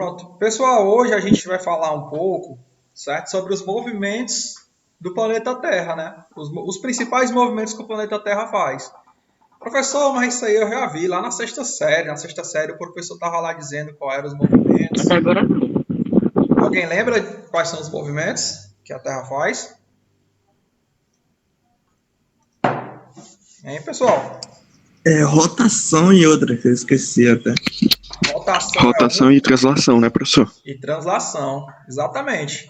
Pronto. Pessoal, hoje a gente vai falar um pouco, certo, sobre os movimentos do planeta Terra, né? Os principais movimentos que o planeta Terra faz. Professor, mas isso aí eu já vi lá na sexta série. Na sexta série o professor estava lá dizendo quais eram os Até movimentos. agora não. Alguém lembra quais são os movimentos que a Terra faz? Hein, pessoal? Rotação e outra que eu esqueci até. Rotação é Rotação um e translação, né, professor? e translação, exatamente.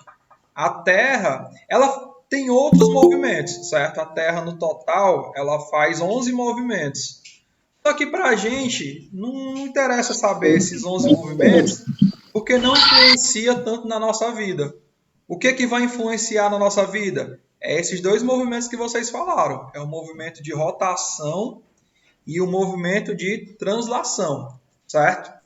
A Terra, ela tem outros movimentos, certo? A Terra, no total, ela faz 11 movimentos. Só que para a gente não interessa saber esses 11 movimentos, porque não influencia tanto na nossa vida. O que vai influenciar na nossa vida? É esses dois movimentos que vocês falaram. É o movimento de rotação e o movimento de translação, certo?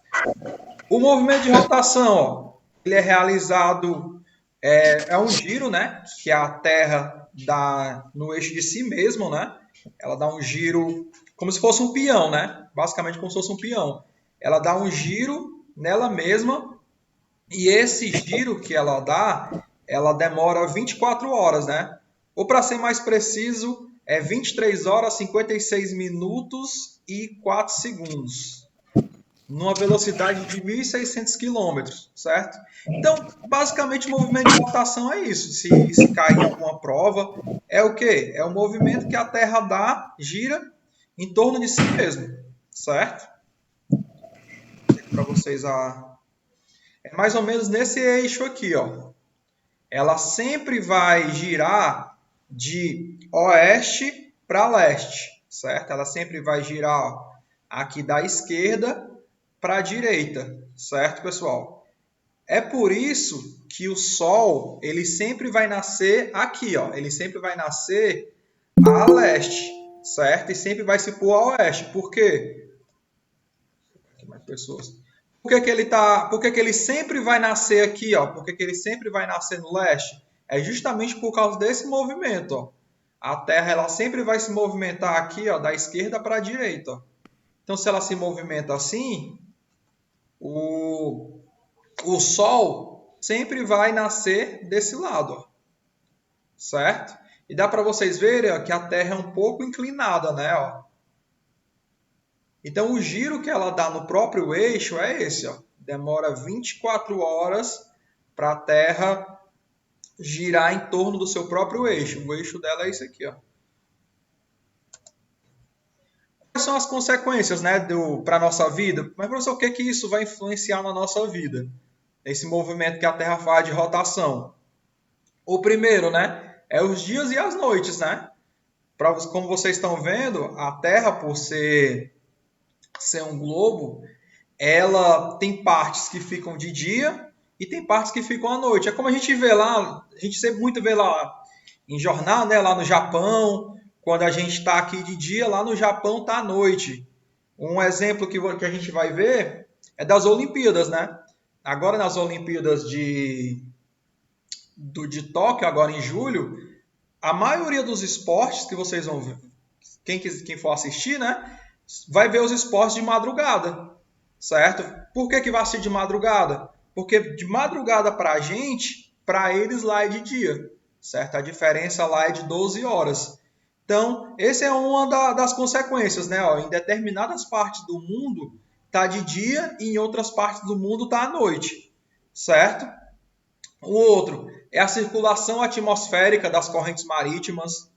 O movimento de rotação, ó, ele é realizado, é um giro, né? Que a Terra dá no eixo de si mesmo, né? Ela dá um giro como se fosse um peão, né? Basicamente como se fosse um peão. Ela dá um giro nela mesma e esse giro que ela demora 24 horas, né? Ou para ser mais preciso, é 23 horas, 56 minutos e 4 segundos numa velocidade de 1.600 quilômetros, certo? Então, basicamente, o movimento de rotação é isso. Se cair em alguma prova, é o quê? É o movimento que a Terra dá, gira em torno de si mesmo, certo? Para vocês é mais ou menos nesse eixo aqui, ó. Ela sempre vai girar de oeste para leste, certo? Ela sempre vai girar aqui da esquerda para a direita, certo, pessoal? É por isso que o Sol ele sempre vai nascer aqui, ó. Ele sempre vai nascer a leste, certo? E sempre vai se pôr a oeste. Por quê? Aqui mais pessoas. Por que ele sempre vai nascer aqui, ó? Por que ele sempre vai nascer no leste? É justamente por causa desse movimento, ó. A Terra ela sempre vai se movimentar aqui, ó, da esquerda para a direita, ó. Então, se ela se movimenta assim, o, o Sol sempre vai nascer desse lado, ó, certo? E dá para vocês verem ó, que a Terra é um pouco inclinada, né? Ó. Então, o giro que ela dá no próprio eixo é esse. Ó. Demora 24 horas para a Terra girar em torno do seu próprio eixo. O eixo dela é esse aqui. Ó. Quais são as consequências né, para a nossa vida? Mas, professor, o que isso vai influenciar na nossa vida? Esse movimento que a Terra faz de rotação. O primeiro, né, é os dias e as noites, né? Como vocês estão vendo, a Terra, por ser um globo, ela tem partes que ficam de dia e tem partes que ficam à noite. É como a gente vê lá, a gente sempre muito vê lá em jornal, né, lá no Japão, quando a gente está aqui de dia, lá no Japão está à noite. Um exemplo que a gente vai ver é das Olimpíadas, né? Agora nas Olimpíadas de Tóquio, agora em julho, a maioria dos esportes que vocês vão ver, quem for assistir, né, vai ver os esportes de madrugada, certo? Por que vai assistir de madrugada? Porque de madrugada para a gente, para eles lá é de dia, certo? A diferença lá é de 12 horas. Então, essa é uma das consequências, né? Ó, em determinadas partes do mundo tá de dia e em outras partes do mundo tá à noite, certo? O outro é a circulação atmosférica das correntes marítimas.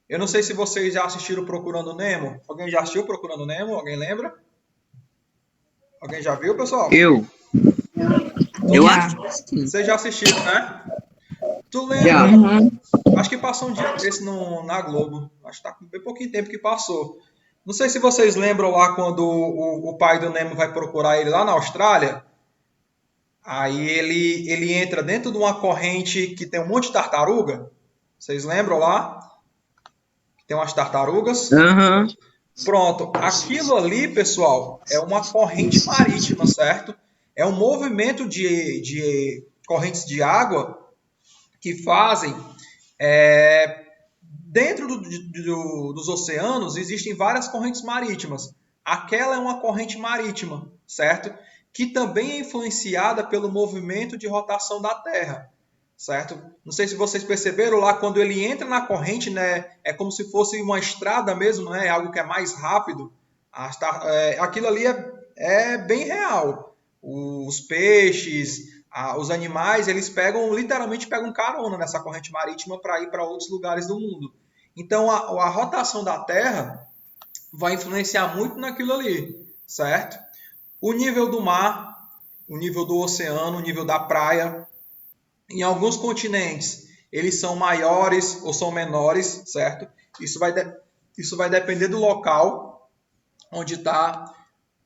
Eu não sei se vocês já assistiram Procurando Nemo. Alguém já assistiu Procurando Nemo? Alguém lembra? Alguém já viu, pessoal? Eu Já. acho que sim. Vocês já assistiram, né? Tu lembra? Já. Uhum. Acho que passou um dia desse na Globo. Acho que tá com bem pouquinho tempo que passou. Não sei se vocês lembram lá quando o pai do Nemo vai procurar ele lá na Austrália. Aí ele entra dentro de uma corrente que tem um monte de tartaruga. Vocês lembram lá? Tem umas tartarugas. Aham. Pronto. Aquilo ali, pessoal, é uma corrente marítima, certo? É um movimento de correntes de água que fazem dentro dos oceanos existem várias correntes marítimas. Aquela é uma corrente marítima, certo? que também é influenciada pelo movimento de rotação da Terra, certo? Não sei se vocês perceberam lá, quando ele entra na corrente, né, é como se fosse uma estrada mesmo, né, é algo que é mais rápido. Aquilo ali é bem real. Os peixes, os animais, eles literalmente pegam carona nessa corrente marítima para ir para outros lugares do mundo. Então, a rotação da Terra vai influenciar muito naquilo ali, certo? O nível do mar, o nível do oceano, o nível da praia. Em alguns continentes, eles são maiores ou são menores, certo? Isso vai depender do local onde está.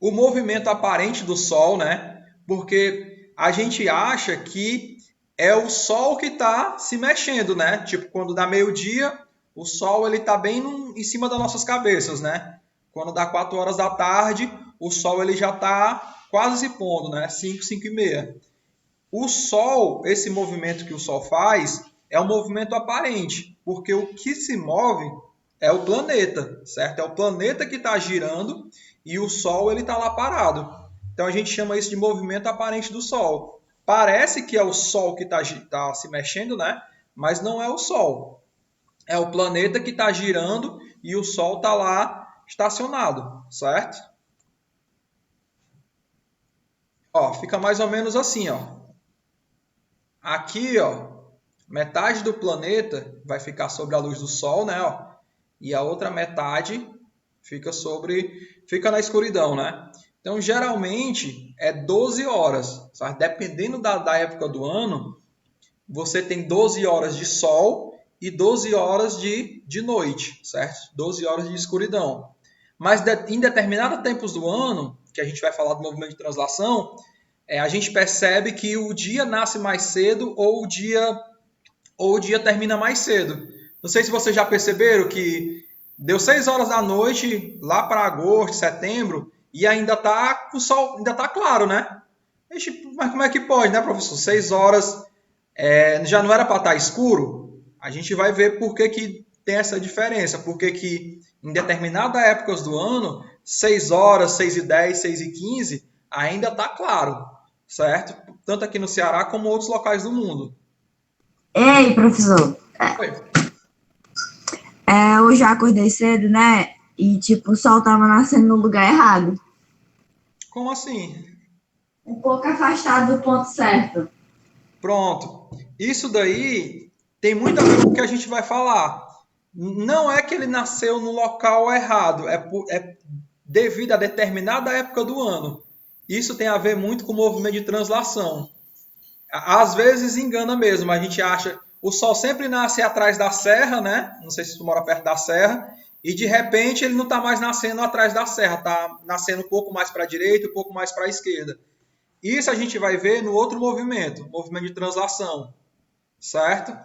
O movimento aparente do Sol, né? Porque a gente acha que é o Sol que está se mexendo, né? Tipo, quando dá meio-dia, o Sol ele está bem em cima das nossas cabeças, né? Quando dá 4 horas da tarde, o Sol ele já está quase se pondo, né? 5, 5 e meia. O Sol, esse movimento que o Sol faz, é um movimento aparente, porque o que se move é o planeta, certo? É o planeta que está girando e o Sol ele está lá parado. Então a gente chama isso de movimento aparente do Sol. Parece que é o Sol que está se mexendo, né? Mas não é o Sol. É o planeta que está girando e o Sol está lá estacionado, certo? Ó, fica mais ou menos assim, ó. Aqui, ó, metade do planeta vai ficar sobre a luz do Sol, né? Ó, e a outra metade fica na escuridão, né? Então, geralmente, é 12 horas. Sabe? Dependendo da época do ano, você tem 12 horas de sol e 12 horas de noite, certo? 12 horas de escuridão. Mas em determinados tempos do ano, que a gente vai falar do movimento de translação, a gente percebe que o dia nasce mais cedo ou o dia termina mais cedo. Não sei se vocês já perceberam que deu 6 horas da noite, lá para agosto, setembro, e ainda tá o sol, ainda tá claro, né? Mas como é que pode, né, professor? 6 horas já não era para estar escuro? A gente vai ver por que tem essa diferença. Porque que em determinadas épocas do ano, 6 horas, 6 e 10, 6 e 15, ainda está claro, certo? Tanto aqui no Ceará como em outros locais do mundo. Ei, professor. Oi. Eu já acordei cedo, né? E, tipo, o sol tava nascendo no lugar errado. Como assim? Um pouco afastado do ponto certo. Pronto. Isso daí tem muito a ver com o que a gente vai falar. Não é que ele nasceu no local errado, é devido a determinada época do ano. Isso tem a ver muito com o movimento de translação. Às vezes engana mesmo, a gente acha o sol sempre nasce atrás da serra, né? Não sei se tu mora perto da serra, e de repente ele não está mais nascendo atrás da serra, está nascendo um pouco mais para a direita, um pouco mais para a esquerda. Isso a gente vai ver no outro movimento, movimento de translação, certo?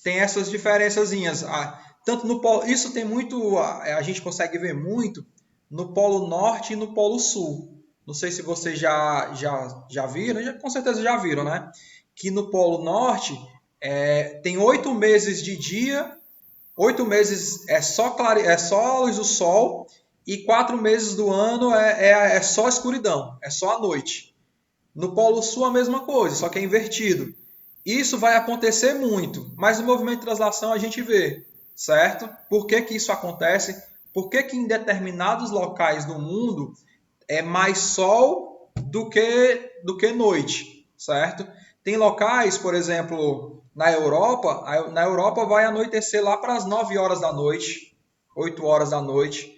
Tem essas diferençazinhas. Tanto no polo, isso tem muito, a gente consegue ver muito no Polo Norte e no Polo Sul. Não sei se vocês já viram, com certeza já viram, né? Que no Polo Norte tem 8 meses de dia, 8 meses é só a luz do sol e 4 meses do ano é só escuridão, é só a noite. No Polo Sul a mesma coisa, só que é invertido. Isso vai acontecer muito, mas no movimento de translação a gente vê, certo? Por que isso acontece? Por que em determinados locais do mundo é mais sol do que noite, certo? Tem locais, por exemplo, na Europa vai anoitecer lá para as 9 horas da noite, 8 horas da noite.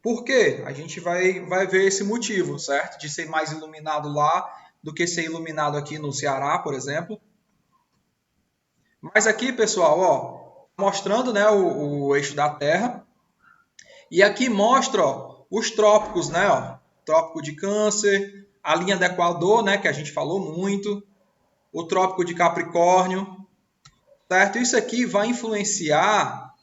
Por quê? A gente vai ver esse motivo, certo? De ser mais iluminado lá do que ser iluminado aqui no Ceará, por exemplo. Mas aqui, pessoal, ó, mostrando, né, o eixo da Terra. E aqui mostra, ó, os trópicos, né, ó, Trópico de Câncer, a linha do Equador, né, que a gente falou muito, o Trópico de Capricórnio, certo? Isso aqui vai influenciar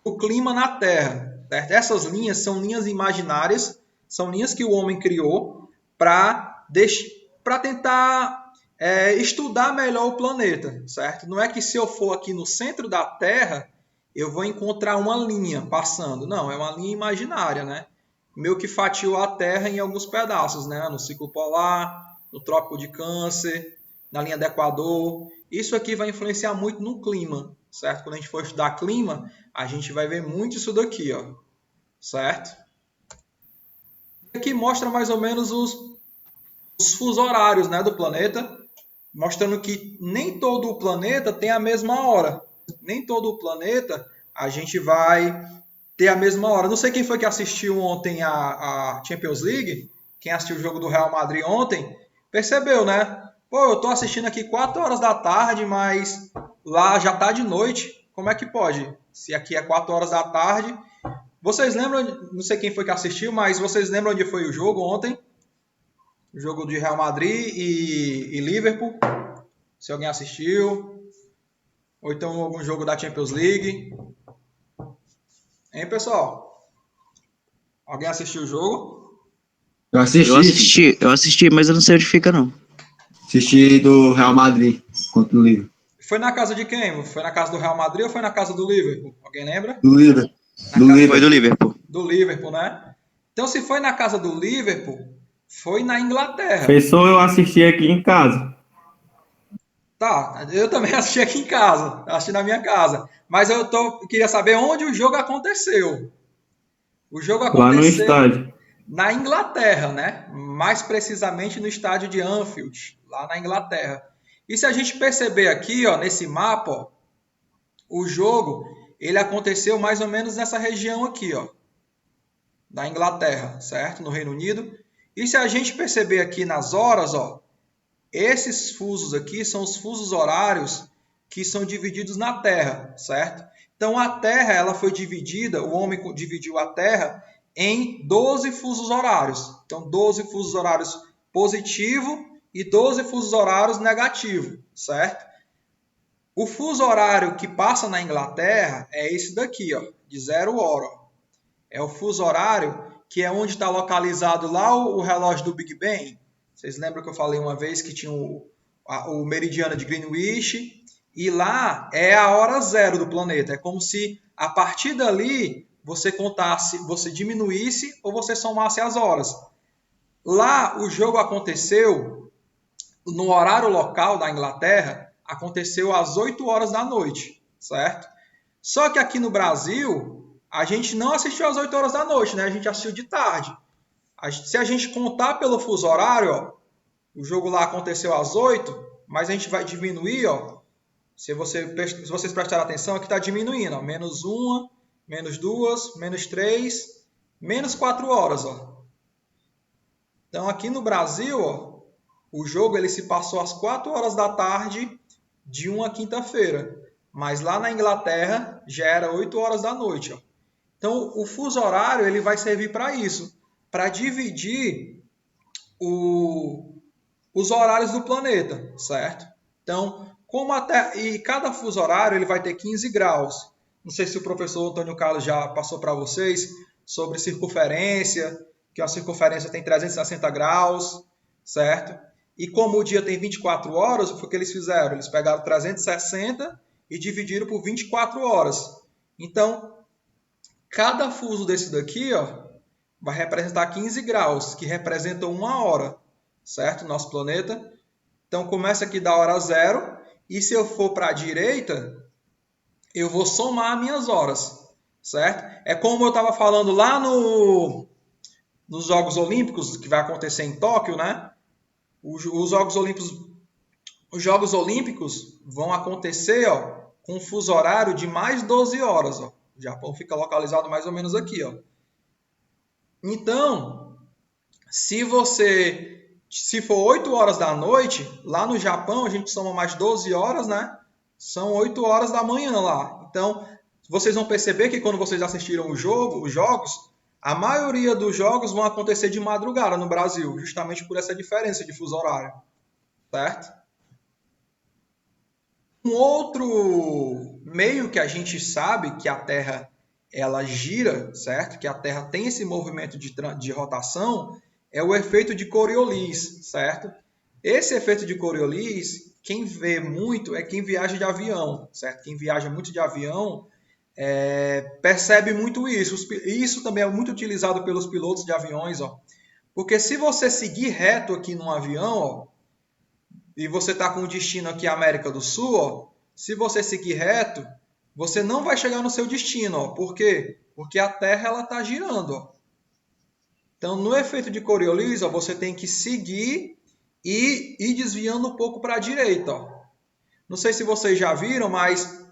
o clima na Terra, certo? Essas linhas são linhas imaginárias, são linhas que o homem criou para tentar estudar melhor o planeta, certo? Não é que se eu for aqui no centro da Terra, eu vou encontrar uma linha passando. Não, é uma linha imaginária, né? Meio que fatiou a Terra em alguns pedaços, né? No ciclo polar, no Trópico de Câncer, na linha do Equador. Isso aqui vai influenciar muito no clima, certo? Quando a gente for estudar clima, a gente vai ver muito isso daqui, ó, certo? Aqui mostra mais ou menos os fusos horários, né, do planeta, mostrando que nem todo o planeta tem a mesma hora. Nem todo o planeta a gente vai ter a mesma hora. Não sei quem foi que assistiu ontem a Champions League, quem assistiu o jogo do Real Madrid ontem, percebeu, né? Pô, eu tô assistindo aqui 4 horas da tarde, mas lá já tá de noite. Como é que pode? Se aqui é 4 horas da tarde. Vocês lembram, não sei quem foi que assistiu, mas vocês lembram onde foi o jogo ontem? O jogo de Real Madrid e Liverpool. Se alguém assistiu. Ou então algum jogo da Champions League. Hein, pessoal? Alguém assistiu o jogo? Eu Eu assisti, mas eu não sei onde fica, não. assisti do Real Madrid contra o Liverpool. Foi na casa de quem? Foi na casa do Real Madrid ou foi na casa do Liverpool? Alguém lembra? Do Liverpool. Foi do Liverpool. Do Liverpool, né? Então, se foi na casa do Liverpool, foi na Inglaterra. Professor, eu assisti aqui em casa. Tá, eu também assisti aqui em casa, assisti na minha casa. Mas eu queria saber onde o jogo aconteceu. O jogo Lá no aconteceu estádio. na Inglaterra, né? Mais precisamente no estádio de Anfield, lá na Inglaterra. E se a gente perceber aqui, ó, nesse mapa, ó, o jogo ele aconteceu mais ou menos nessa região aqui, ó, da Inglaterra, certo? No Reino Unido. E se a gente perceber aqui nas horas, ó, esses fusos aqui são os fusos horários que são divididos na Terra, certo? Então a Terra ela foi dividida, o homem dividiu a Terra em 12 fusos horários. Então 12 fusos horários positivo e 12 fusos horários negativo, certo? O fuso horário que passa na Inglaterra é esse daqui, ó, de 0 hora. É o fuso horário que é onde está localizado lá o relógio do Big Ben. Vocês lembram que eu falei uma vez que tinha o meridiano de Greenwich? E lá é a hora zero do planeta. É como se a partir dali você contasse, você diminuísse ou você somasse as horas. Lá o jogo aconteceu no horário local da Inglaterra, aconteceu às 8 horas da noite, certo? Só que aqui no Brasil, a gente não assistiu às 8 horas da noite, né? A gente assistiu de tarde. Se a gente contar pelo fuso horário, ó, o jogo lá aconteceu às 8, mas a gente vai diminuir, ó. Se vocês prestarem atenção, aqui está diminuindo, ó, menos 1, menos 2, menos 3, menos 4 horas, ó. Então aqui no Brasil, ó, o jogo ele se passou às 4 horas da tarde de uma quinta-feira, mas lá na Inglaterra já era 8 horas da noite, ó. Então o fuso horário ele vai servir para isso, para dividir os horários do planeta, certo? Então, e cada fuso horário ele vai ter 15 graus. Não sei se o professor Antônio Carlos já passou para vocês sobre circunferência, que a circunferência tem 360 graus, certo? E como o dia tem 24 horas, o que eles fizeram? Eles pegaram 360 e dividiram por 24 horas. Então, cada fuso desse daqui, ó, vai representar 15 graus, que representam uma hora, certo? Nosso planeta. Então, começa aqui da hora zero, e se eu for para a direita, eu vou somar minhas horas, certo? É como eu estava falando lá nos Jogos Olímpicos, que vai acontecer em Tóquio, né? Os Jogos Olímpicos vão acontecer, ó, com um fuso horário de mais 12 horas. Ó. O Japão fica localizado mais ou menos aqui. Ó. Então, se for 8 horas da noite, lá no Japão a gente soma mais 12 horas, né? São 8 horas da manhã lá. Então, vocês vão perceber que quando vocês assistiram os jogos, a maioria dos jogos vão acontecer de madrugada no Brasil, justamente por essa diferença de fuso horário, certo? Um outro meio que a gente sabe que a Terra ela gira, certo? Que a Terra tem esse movimento de rotação, é o efeito de Coriolis, certo? Esse efeito de Coriolis, quem vê muito é quem viaja de avião, certo? Quem viaja muito de avião percebe muito isso. Isso também é muito utilizado pelos pilotos de aviões, ó, Porque se você seguir reto aqui num avião, ó, e você está com o destino aqui América do Sul, ó, se você seguir reto, você não vai chegar no seu destino. Ó. Por quê? Porque a Terra está girando. Ó. Então, no efeito de Coriolis, ó, você tem que seguir e ir desviando um pouco para a direita. Ó. Não sei se vocês já viram, mas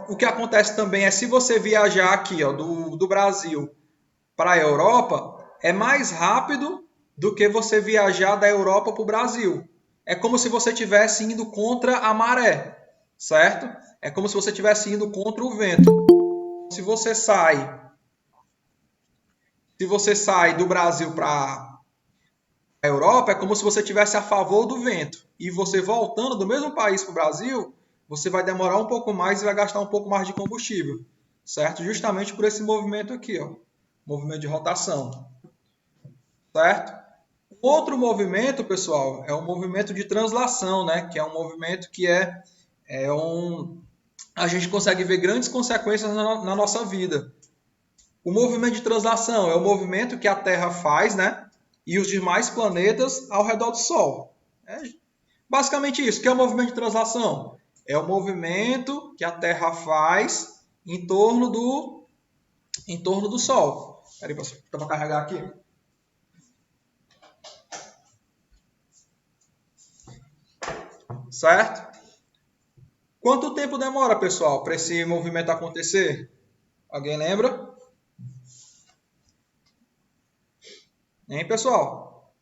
o que acontece também é se você viajar aqui ó, do Brasil para a Europa, é mais rápido do que você viajar da Europa para o Brasil. É como se você estivesse indo contra a maré, certo? É como se você estivesse indo contra o vento. Se você sai do Brasil para a Europa, é como se você estivesse a favor do vento. E você voltando do mesmo país para o Brasil, você vai demorar um pouco mais e vai gastar um pouco mais de combustível, certo? Justamente por esse movimento aqui, ó, movimento de rotação, certo? Outro movimento, pessoal, é o movimento de translação, né? Que é um movimento que a gente consegue ver grandes consequências na nossa vida. O movimento de translação é o movimento que a Terra faz, né? E os demais planetas ao redor do Sol. É basicamente isso. O que é o movimento de translação? É o movimento que a Terra faz em torno do Sol. Espera aí, para carregar aqui. Certo? Quanto tempo demora, pessoal, para esse movimento acontecer? Alguém lembra? Hein, pessoal?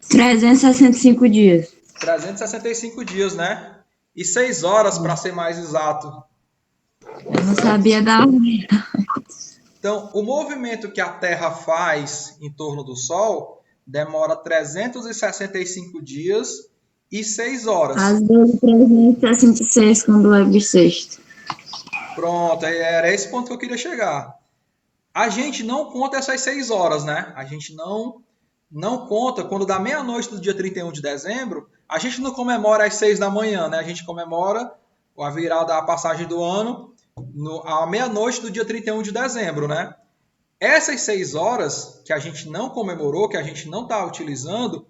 365 dias. 365 dias, né? E 6 horas, para ser mais exato. Eu não sabia dar. Então, o movimento que a Terra faz em torno do Sol demora 365 dias e 6 horas. Às vezes 366 quando é bissexto. Pronto, era esse ponto que eu queria chegar. A gente não conta essas 6 horas, né? A gente não conta quando dá meia-noite do dia 31 de dezembro, a gente não comemora às 6 da manhã, né? A gente comemora a virada, a passagem do ano à meia-noite do dia 31 de dezembro, né? Essas 6 horas que a gente não comemorou, que a gente não está utilizando,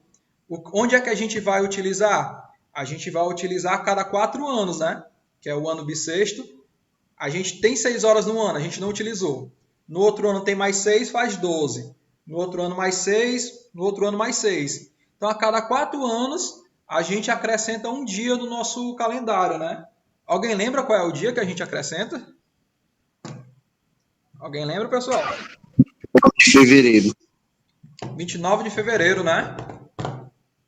onde é que a gente vai utilizar? A gente vai utilizar a cada 4 anos, né? Que é o ano bissexto. A gente tem 6 horas no ano, a gente não utilizou. No outro ano tem mais 6, faz 12. No outro ano mais 6, no outro ano mais 6. Então, a cada 4 anos, a gente acrescenta um dia no nosso calendário, né? Alguém lembra qual é o dia que a gente acrescenta? Alguém lembra, pessoal? De fevereiro. 29 de fevereiro, né?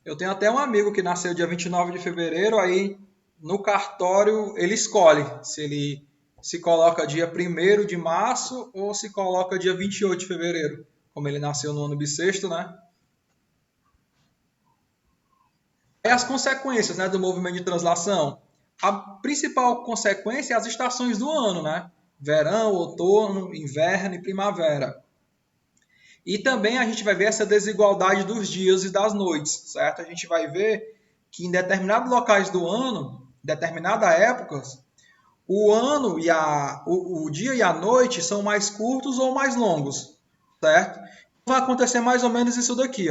Eu tenho até um amigo que nasceu dia 29 de fevereiro, aí no cartório ele escolhe se ele se coloca dia 1º de março ou se coloca dia 28 de fevereiro, como ele nasceu no ano bissexto, né? E as consequências, né, do movimento de translação. A principal consequência é as estações do ano, né? Verão, outono, inverno e primavera. E também a gente vai ver essa desigualdade dos dias e das noites, certo? A gente vai ver que em determinados locais do ano, em determinadas épocas, o ano e o dia e a noite são mais curtos ou mais longos, certo? Vai acontecer mais ou menos isso daqui,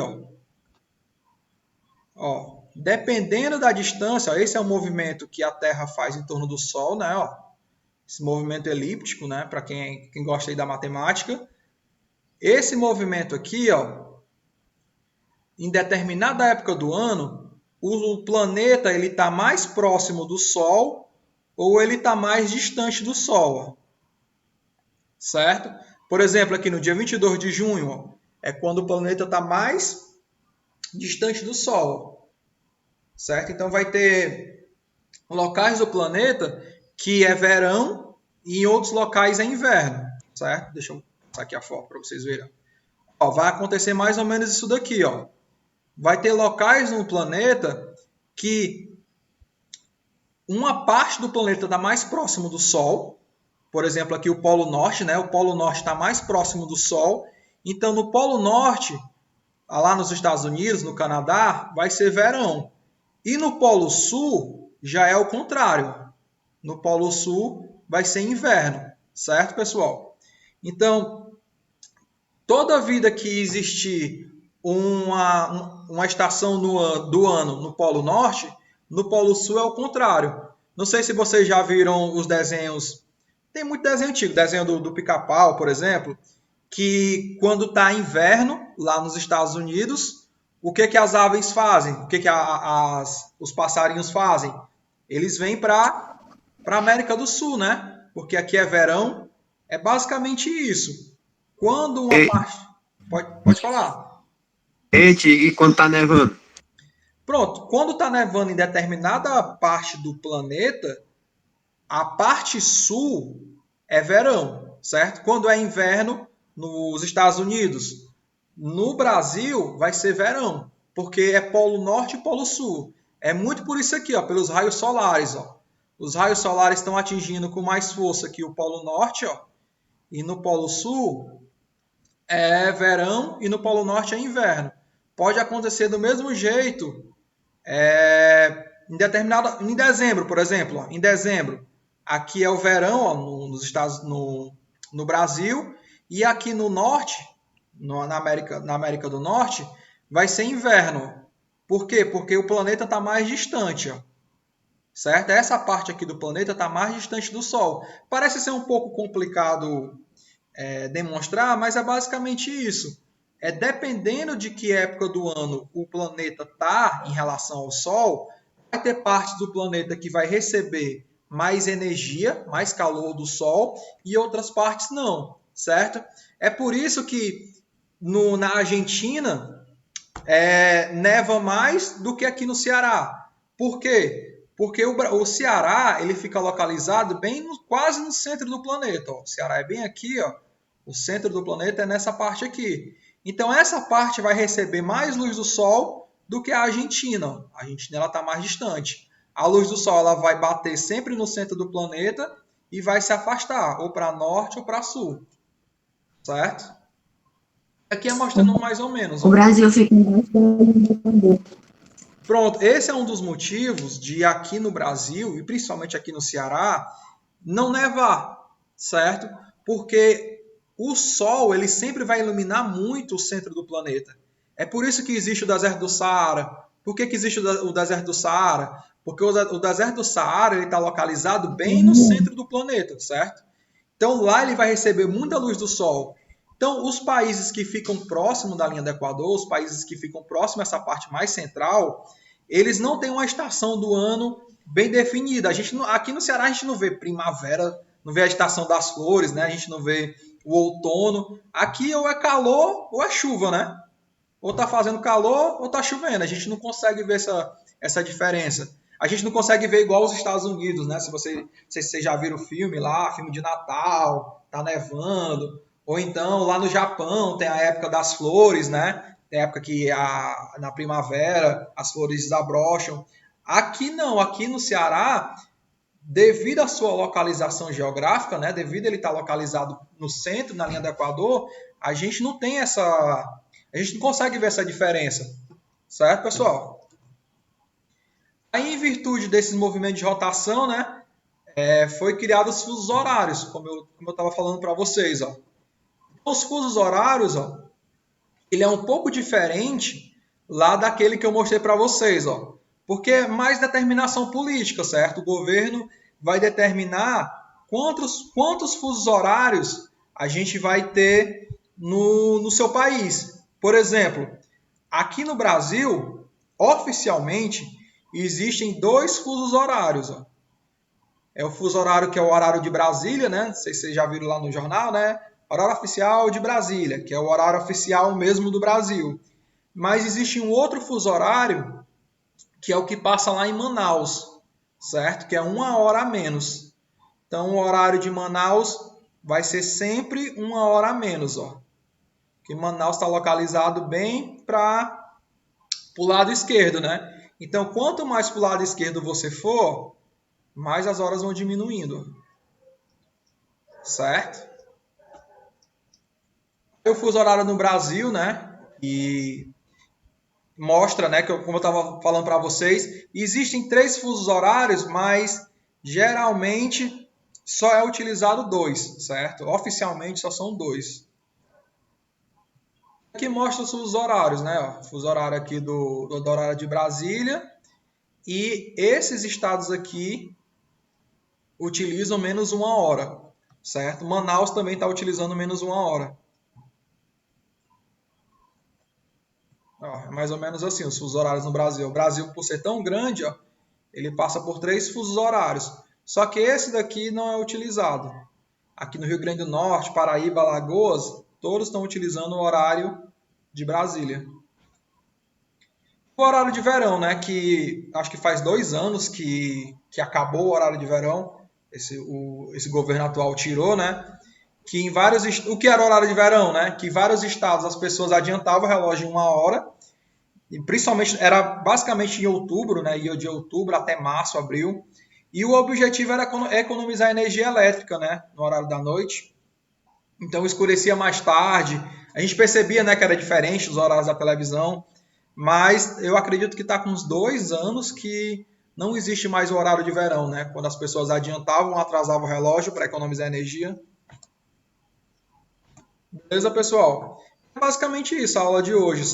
ó. Dependendo da distância, ó, esse é o movimento que a Terra faz em torno do Sol, né? Ó, esse movimento elíptico, né? Para quem gosta aí da matemática. Esse movimento aqui, ó, em determinada época do ano, o planeta ele está mais próximo do Sol ou ele está mais distante do Sol, ó. Certo? Por exemplo, aqui no dia 22 de junho, ó, é quando o planeta está mais distante do Sol, certo? Então vai ter locais do planeta que é verão e em outros locais é inverno, certo? Deixa eu passar aqui a foto para vocês verem. Ó, vai acontecer mais ou menos isso daqui, ó. Vai ter locais no planeta que uma parte do planeta está mais próximo do Sol. Por exemplo, aqui o Polo Norte, né? O Polo Norte está mais próximo do Sol. Então, no Polo Norte, lá nos Estados Unidos, no Canadá, vai ser verão. E no Polo Sul, já é o contrário. No Polo Sul, vai ser inverno. Certo, pessoal? Então, Toda vida que existir uma estação do ano no Polo Norte, no Polo Sul é o contrário. Não sei se vocês já viram os desenhos. Tem muito desenho antigo, desenho do Pica-Pau, por exemplo, que quando está inverno lá nos Estados Unidos, o que as aves fazem? O que os passarinhos fazem? Eles vêm para a América do Sul, né? Porque aqui é verão. É basicamente isso. Quando uma E, parte. Pode falar. e quando tá nevando? Pronto, quando está nevando em determinada parte do planeta, a parte sul é verão, certo? Quando é inverno nos Estados Unidos, no Brasil vai ser verão, porque é polo norte e polo sul. É muito por isso aqui, ó, pelos raios solares, ó. Os raios solares estão atingindo com mais força aqui o polo norte, ó, e no polo sul é verão e no polo norte é inverno. Pode acontecer do mesmo jeito em dezembro, por exemplo, ó, em dezembro, aqui é o verão, ó, no Brasil, e aqui no norte, na América do Norte, vai ser inverno. Por quê? Porque o planeta está mais distante, ó, certo? Essa parte aqui do planeta está mais distante do Sol. Parece ser um pouco complicado demonstrar, mas é basicamente isso. Dependendo de que época do ano o planeta está em relação ao Sol, vai ter partes do planeta que vai receber mais energia, mais calor do Sol, e outras partes não, certo? É por isso que na Argentina neva mais do que aqui no Ceará. Por quê? Porque o Ceará ele fica localizado quase no centro do planeta. Ó. O Ceará é bem aqui, ó. O centro do planeta é nessa parte aqui. Então, essa parte vai receber mais luz do Sol do que a Argentina. A Argentina está mais distante. A luz do Sol ela vai bater sempre no centro do planeta e vai se afastar, ou para norte ou para sul. Certo? Aqui é mostrando mais ou menos. O Brasil fica embaixo da linha do Pronto, esse é um dos motivos de aqui no Brasil, e principalmente aqui no Ceará, não nevar, certo? Porque o Sol ele sempre vai iluminar muito o centro do planeta. É por isso que existe o deserto do Saara. Por que existe o deserto do Saara? Porque o deserto do Saara está localizado bem no centro do planeta, certo? Então lá ele vai receber muita luz do Sol. Então os países que ficam próximos da linha do Equador, os países que ficam próximos a essa parte mais central, eles não têm uma estação do ano bem definida. Aqui no Ceará a gente não vê primavera, não vê a estação das flores, né? A gente não vê o outono. Aqui ou é calor ou é chuva, né? Ou tá fazendo calor ou tá chovendo. A gente não consegue ver essa diferença. A gente não consegue ver igual os Estados Unidos, né? Se vocês já viram o filme lá, filme de Natal, tá nevando. Ou então lá no Japão tem a época das flores, né? Tem a época que na primavera as flores desabrocham. Aqui não, aqui no Ceará, devido à sua localização geográfica, né? Devido a ele estar localizado no centro, na linha do Equador, a gente não tem a gente não consegue ver essa diferença. Certo, pessoal? Aí, em virtude desses movimentos de rotação, né? Foi criados os fusos horários, como eu estava falando para vocês, ó. Os fusos horários, ó, ele é um pouco diferente lá daquele que eu mostrei para vocês, ó, porque é mais determinação política, certo? O governo vai determinar quantos fusos horários a gente vai ter no seu país. Por exemplo, aqui no Brasil, oficialmente, existem 2 fusos horários. Ó. É o fuso horário que é o horário de Brasília, né? Não sei se vocês já viram lá no jornal, né? Horário oficial de Brasília, que é o horário oficial mesmo do Brasil. Mas existe um outro fuso horário, que é o que passa lá em Manaus, certo? Que é 1 hora a menos. Então, o horário de Manaus vai ser sempre 1 hora a menos, ó. Que Manaus está localizado bem para o lado esquerdo, né? Então, quanto mais para o lado esquerdo você for, mais as horas vão diminuindo. Certo? O fuso horário no Brasil, né? E mostra, né? Como eu estava falando para vocês, existem 3 fusos horários, mas geralmente só é utilizado 2, certo? Oficialmente só são 2. Aqui mostra os fusos horários, né? Ó, fuso horário aqui do horário de Brasília. E esses estados aqui utilizam menos 1 hora, certo? Manaus também está utilizando menos 1 hora. Ó, é mais ou menos assim, os fusos horários no Brasil. O Brasil, por ser tão grande, ó, ele passa por 3 fusos horários. Só que esse daqui não é utilizado. Aqui no Rio Grande do Norte, Paraíba, Alagoas, todos estão utilizando o horário de Brasília. O horário de verão, né? Que acho que faz 2 anos que acabou o horário de verão. Esse governo atual tirou, né? Que em vários o que era o horário de verão, né? Que em vários estados as pessoas adiantavam o relógio em 1 hora. E principalmente era basicamente em outubro, né? Ia de outubro até março, abril. E o objetivo era economizar energia elétrica, né? No horário da noite. Então escurecia mais tarde. A gente percebia, né, que era diferente dos horários da televisão. Mas eu acredito que está com uns 2 anos que não existe mais o horário de verão, né? Quando as pessoas adiantavam, atrasavam o relógio para economizar energia. Beleza, pessoal? É basicamente isso a aula de hoje.